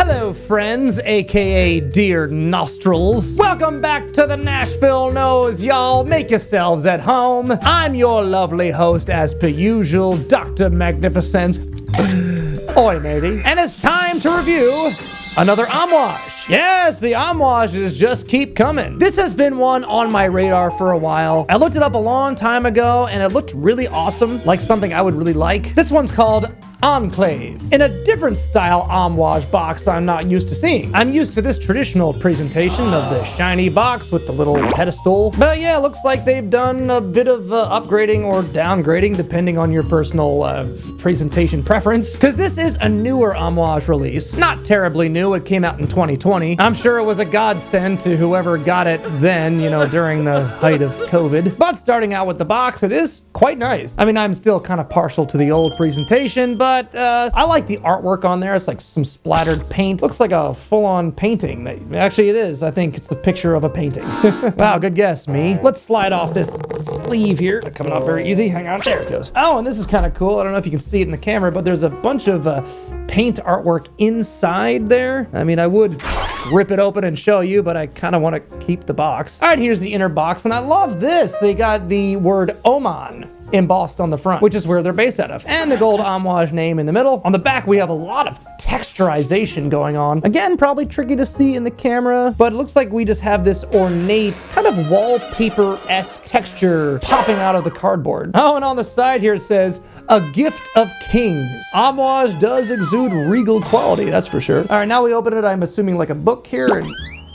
Hello, friends, aka Dear Nostrils. Welcome back to the Nashville Nose, y'all. Make yourselves at home. I'm your lovely host, as per usual, Dr. Magnificent. Oi, matey. And it's time to review another Amouage. Yes, the Amouages just keep coming. This has been one on my radar for a while. I looked it up a long time ago, and it looked really awesome, like something I would really like. This one's called Enclave, in a different style Amouage box I'm not used to seeing. I'm used to this traditional presentation of the shiny box with the little pedestal. But yeah, it looks like they've done a bit of upgrading or downgrading depending on your personal presentation preference. Because this is a newer Amouage release. Not terribly new, it came out in 2020. I'm sure it was a godsend to whoever got it then, you know, during the height of COVID. But starting out with the box, it is quite nice. I mean, I'm still kind of partial to the old presentation, but I like the artwork on there. It's like some splattered paint. Looks like a full-on painting. Actually, it is. I think it's the picture of a painting. Wow, good guess, me. Let's slide off this sleeve here. It's coming off very easy. Hang on. There it goes. Oh, and this is kind of cool. I don't know if you can see it in the camera, but there's a bunch of paint artwork inside there. I mean, I would rip it open and show you, but I kind of want to keep the box. All right, here's the inner box, and I love this. They got the word Oman embossed on the front, which is where they're based out of, and the gold Amouage name in the middle. On the back, we have a lot of texturization going on. Again, probably tricky to see in the camera, but it looks like we just have this ornate kind of wallpaper-esque texture popping out of the cardboard. Oh, and on the side here it says, "A gift of kings." Amouage does exude regal quality, that's for sure. All right, now we open it. I'm assuming like a book here, and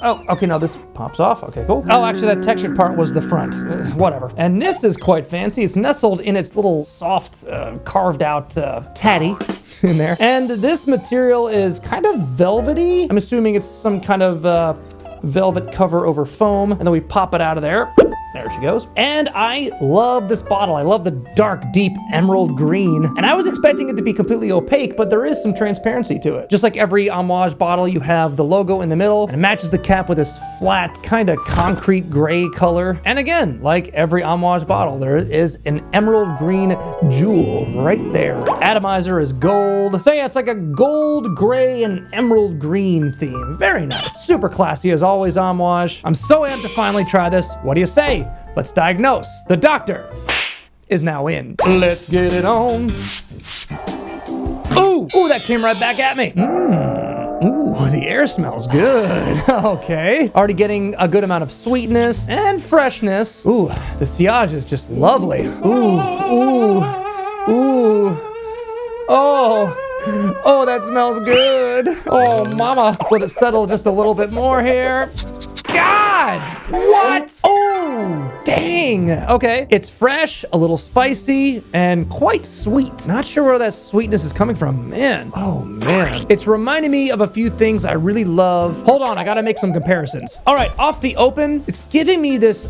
oh, okay, now this pops off. Okay, cool. Oh, actually, that textured part was the front. Whatever. And this is quite fancy. It's nestled in its little soft, carved-out caddy in there. And this material is kind of velvety. I'm assuming it's some kind of velvet cover over foam. And then we pop it out of there. There she goes. And I love this bottle. I love the dark, deep emerald green. And I was expecting it to be completely opaque, but there is some transparency to it. Just like every Amouage bottle, you have the logo in the middle, and it matches the cap with this flat, kind of concrete gray color. And again, like every Amouage bottle, there is an emerald green jewel right there. Atomizer is gold. So yeah, it's like a gold, gray, and emerald green theme. Very nice. Super classy as always, Amouage. I'm so amped to finally try this. What do you say? Let's diagnose. The doctor is now in. Let's get it on. Ooh, that came right back at me. Ooh, the air smells good. Okay. Already getting a good amount of sweetness and freshness. Ooh, the sillage is just lovely. Ooh. Oh, that smells good. Oh, mama. Let's let it settle just a little bit more here. God! What? Oh, dang. Okay. It's fresh, a little spicy, and quite sweet. Not sure where that sweetness is coming from. Man. Oh, man. It's reminding me of a few things I really love. Hold on, I gotta make some comparisons. All right, off the open, it's giving me this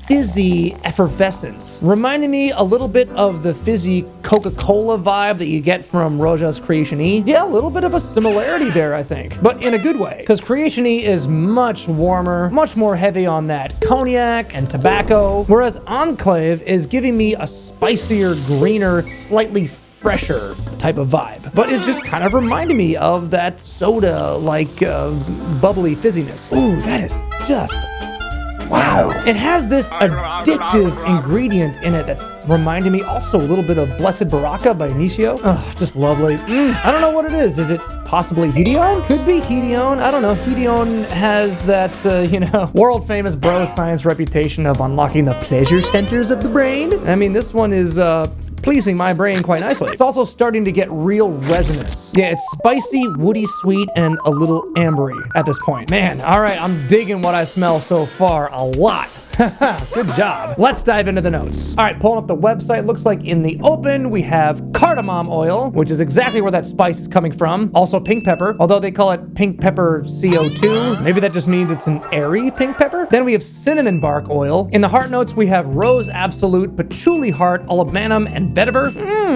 fizzy effervescence, reminding me a little bit of the fizzy Coca-Cola vibe that you get from Roja's Creation E. Yeah, a little bit of a similarity there, I think, but in a good way, because Creation E is much warmer, much more heavy on that cognac and tobacco, whereas Enclave is giving me a spicier, greener, slightly fresher type of vibe, but it's just kind of reminding me of that soda-like bubbly fizziness. Ooh, that is just wow. It has this addictive ingredient in it that's reminding me also a little bit of Blessed Baraka by Inicio. Oh, just lovely. I don't know what it is. Is it possibly Hedione? Could be Hedione. I don't know. Hedione has that, world famous bro science reputation of unlocking the pleasure centers of the brain. I mean, this one is, pleasing my brain quite nicely. It's also starting to get real resonance. Yeah, it's spicy, woody, sweet, and a little ambery at this point. Man, all right, I'm digging what I smell so far a lot. Good job. Let's dive into the notes. All right, pulling up the website. Looks like in the open, we have cardamom oil, which is exactly where that spice is coming from. Also pink pepper, although they call it pink pepper CO2. Maybe that just means it's an airy pink pepper. Then we have cinnamon bark oil. In the heart notes, we have rose absolute, patchouli heart, olibanum, and vetiver.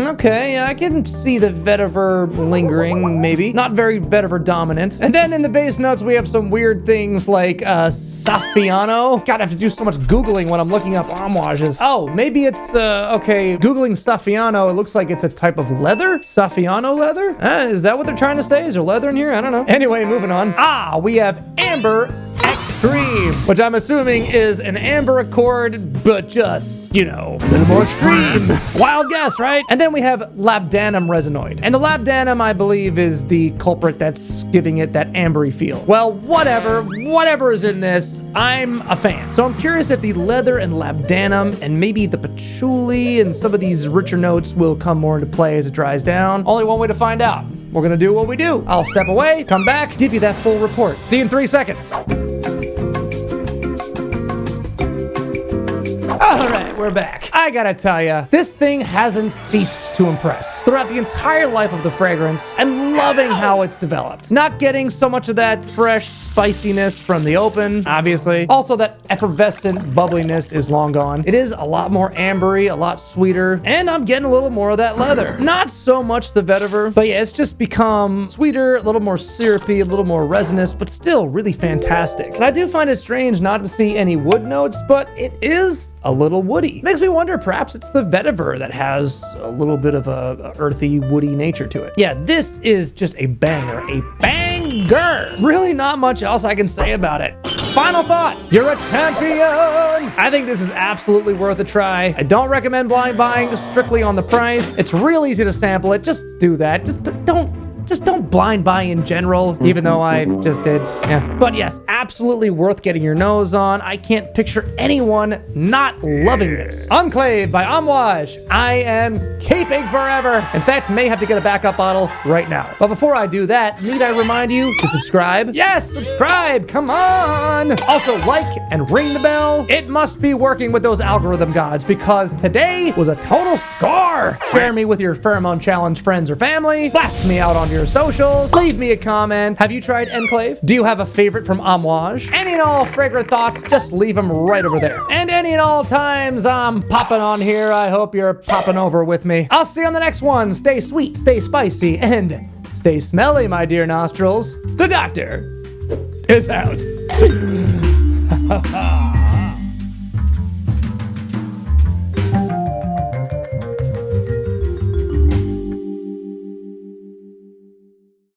Okay, I can see the vetiver lingering, maybe. Not very vetiver dominant. And then in the base notes, we have some weird things like Saffiano. Gotta have to do some much Googling when I'm looking up Amouages. Oh, maybe it's, okay, Googling Saffiano, it looks like it's a type of leather? Saffiano leather? Is that what they're trying to say? Is there leather in here? I don't know. Anyway, moving on. We have Amber Extreme, which I'm assuming is an amber accord, but just, you know, a little more extreme. Wild guess, right? And then we have labdanum resinoid. And the labdanum, I believe, is the culprit that's giving it that ambery feel. Well, whatever is in this, I'm a fan. So I'm curious if the leather and labdanum and maybe the patchouli and some of these richer notes will come more into play as it dries down. Only one way to find out. We're gonna do what we do. I'll step away, come back, give you that full report. See you in 3 seconds. All right, we're back. I gotta tell ya, this thing hasn't ceased to impress throughout the entire life of the fragrance. I'm loving how it's developed. Not getting so much of that fresh spiciness from the open, obviously. Also, that effervescent bubbliness is long gone. It is a lot more ambery, a lot sweeter, and I'm getting a little more of that leather. Not so much the vetiver, but yeah, it's just become sweeter, a little more syrupy, a little more resinous, but still really fantastic. And I do find it strange not to see any wood notes, but it is a little woody. Makes me wonder, perhaps it's the vetiver that has a little bit of a earthy, woody nature to it. Yeah, this is just a banger, a banger. Really not much else I can say about it. Final thoughts. You're a champion. I think this is absolutely worth a try. I don't recommend blind buying strictly on the price. It's real easy to sample it. Just do that. Just don't blind buy in general, even though I just did. Yeah. But yes, absolutely worth getting your nose on. I can't picture anyone not loving this. Enclave by Amouage. I am keeping forever. In fact, may have to get a backup bottle right now. But before I do that, need I remind you to subscribe? Yes, subscribe. Come on. Also, like and ring the bell. It must be working with those algorithm gods because today was a total score. Share me with your pheromone challenge friends or family. Blast me out on your socials. Leave me a comment. Have you tried Enclave? Do you have a favorite from Amouage? Any and all fragrant thoughts, just leave them right over there. And any and all times I'm popping on here, I hope you're popping over with me. I'll see you on the next one. Stay sweet, stay spicy, and stay smelly, my dear nostrils. The doctor is out.